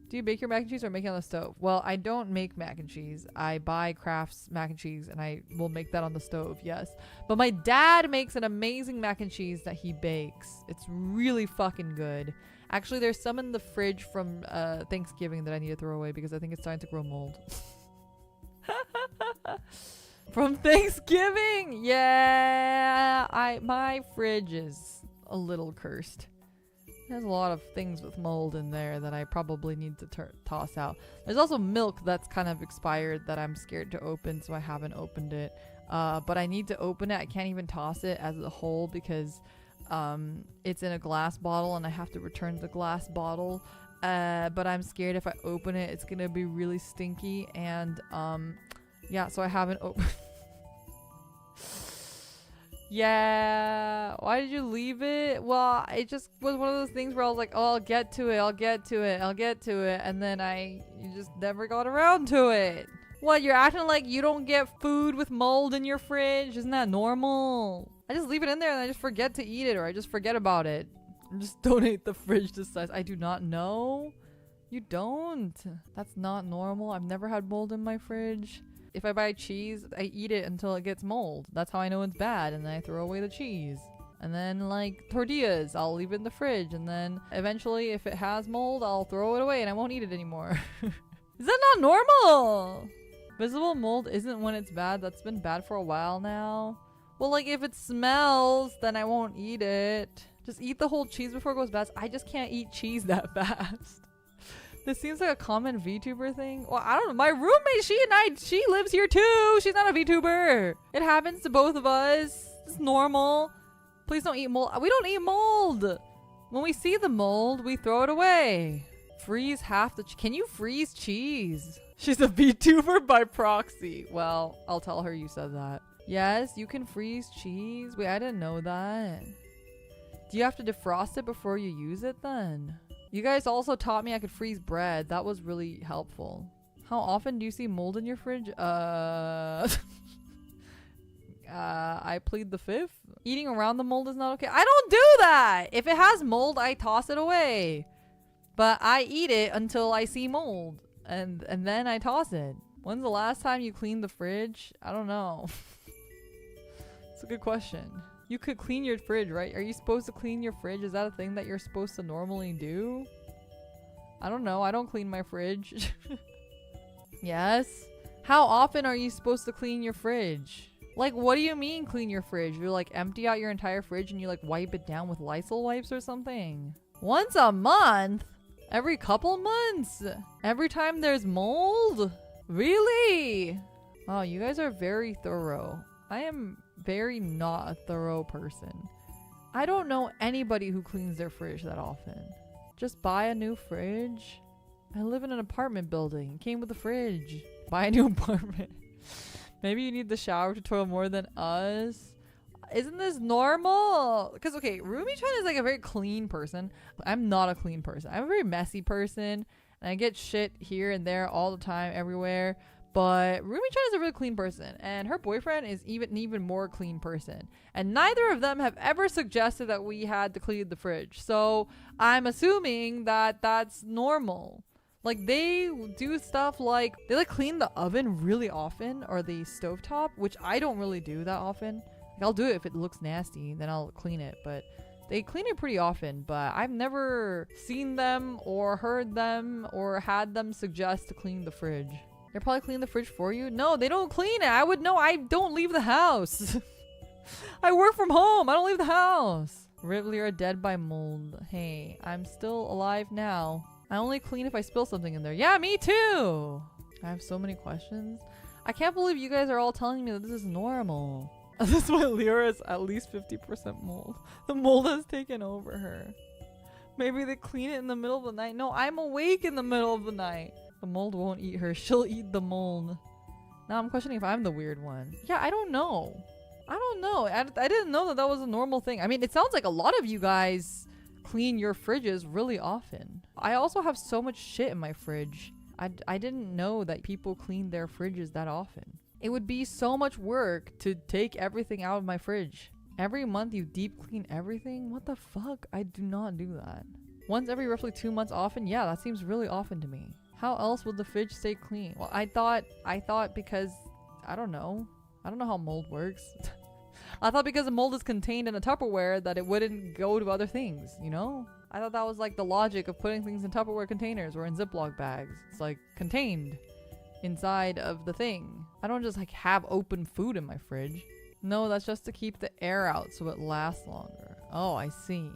Do you bake your mac and cheese or make it on the stove? Well, I don't make mac and cheese. I buy Kraft's mac and cheese and I will make that on the stove, yes. But my dad makes an amazing mac and cheese that he bakes. It's really fucking good. Actually, there's some in the fridge from Thanksgiving that I need to throw away because I think it's starting to grow mold. From Thanksgiving? Yeah, my fridge is a little cursed. There's a lot of things with mold in there that I probably need to toss out. There's also milk that's kind of expired that I'm scared to open, so I haven't opened it. But I need to open it. I can't even toss it as a whole because it's in a glass bottle and I have to return the glass bottle. But I'm scared if I open it, it's gonna be really stinky. And yeah, so I haven't opened. Yeah, why did you leave it? Well, it just was one of those things where I was like, oh, I'll get to it, and then you just never got around to it. What, you're acting like you don't get food with mold in your fridge? Isn't that normal? I just leave it in there and I just forget to eat it, or I just forget about it. Just donate the fridge to size. I do not know. You don't. That's not normal. I've never had mold in my fridge. If I buy cheese, I eat it until it gets mold. That's how I know it's bad, and then I throw away the cheese. And then like tortillas, I'll leave it in the fridge, and then eventually if it has mold, I'll throw it away and I won't eat it anymore. Is that not normal? Visible mold isn't when it's bad. That's been bad for a while now. Well, like if it smells, then I won't eat it. Just eat the whole cheese before it goes bad. I just can't eat cheese that fast. This seems like a common VTuber thing. Well, I don't know. My roommate, she lives here too. She's not a VTuber. It happens to both of us. It's normal. Please don't eat mold. We don't eat mold. When we see the mold, we throw it away. Freeze half the can you freeze cheese? She's a VTuber by proxy. Well, I'll tell her you said that. Yes, you can freeze cheese. Wait, I didn't know that. Do you have to defrost it before you use it then? You guys also taught me I could freeze bread. That was really helpful. How often do you see mold in your fridge? I plead the fifth. Eating around the mold is not okay. I don't do that! If it has mold, I toss it away. But I eat it until I see mold. And then I toss it. When's the last time you cleaned the fridge? I don't know. It's a good question. You could clean your fridge, right? Are you supposed to clean your fridge? Is that a thing that you're supposed to normally do? I don't know. I don't clean my fridge. Yes? How often are you supposed to clean your fridge? Like, what do you mean clean your fridge? You like empty out your entire fridge and you like wipe it down with Lysol wipes or something? Once a month? Every couple months? Every time there's mold? Really? Wow, you guys are very thorough. I am very not a thorough person. I don't know anybody who cleans their fridge that often. Just buy a new fridge. I live in an apartment building. It came with a fridge. Buy a new apartment. Maybe you need the shower tutorial more than us. Isn't this normal? Because, okay, Rumi-chan is like a very clean person. I'm not a clean person. I'm a very messy person. And I get shit here and there all the time, everywhere. But Rumi-chan is a really clean person, and her boyfriend is an even more clean person. And neither of them have ever suggested that we had to clean the fridge. So I'm assuming that that's normal. Like they do stuff like, they like clean the oven really often, or the stovetop, which I don't really do that often. Like, I'll do it if it looks nasty, then I'll clean it. But they clean it pretty often, but I've never seen them or heard them or had them suggest to clean the fridge. They probably clean the fridge for you? No, they don't clean it. I would know. I don't leave the house. I work from home. I don't leave the house. Rip Liora dead by mold. Hey, I'm still alive now. I only clean if I spill something in there. Yeah, me too. I have so many questions. I can't believe you guys are all telling me that this is normal. This is why Liora is at least 50% mold. The mold has taken over her. Maybe they clean it in the middle of the night. No, I'm awake in the middle of the night. The mold won't eat her. She'll eat the mold. Now I'm questioning if I'm the weird one. Yeah, I don't know. I don't know. I didn't know that that was a normal thing. I mean, it sounds like a lot of you guys clean your fridges really often. I also have so much shit in my fridge. I didn't know that people clean their fridges that often. It would be so much work to take everything out of my fridge. Every month you deep clean everything? What the fuck? I do not do that. Once every roughly 2 months often? Yeah, that seems really often to me. How else would the fridge stay clean? Well, I thought because, I don't know how mold works. I thought because the mold is contained in a Tupperware that it wouldn't go to other things, you know? I thought that was like the logic of putting things in Tupperware containers or in Ziploc bags. It's like contained inside of the thing. I don't just like have open food in my fridge. No, that's just to keep the air out so it lasts longer. Oh, I see.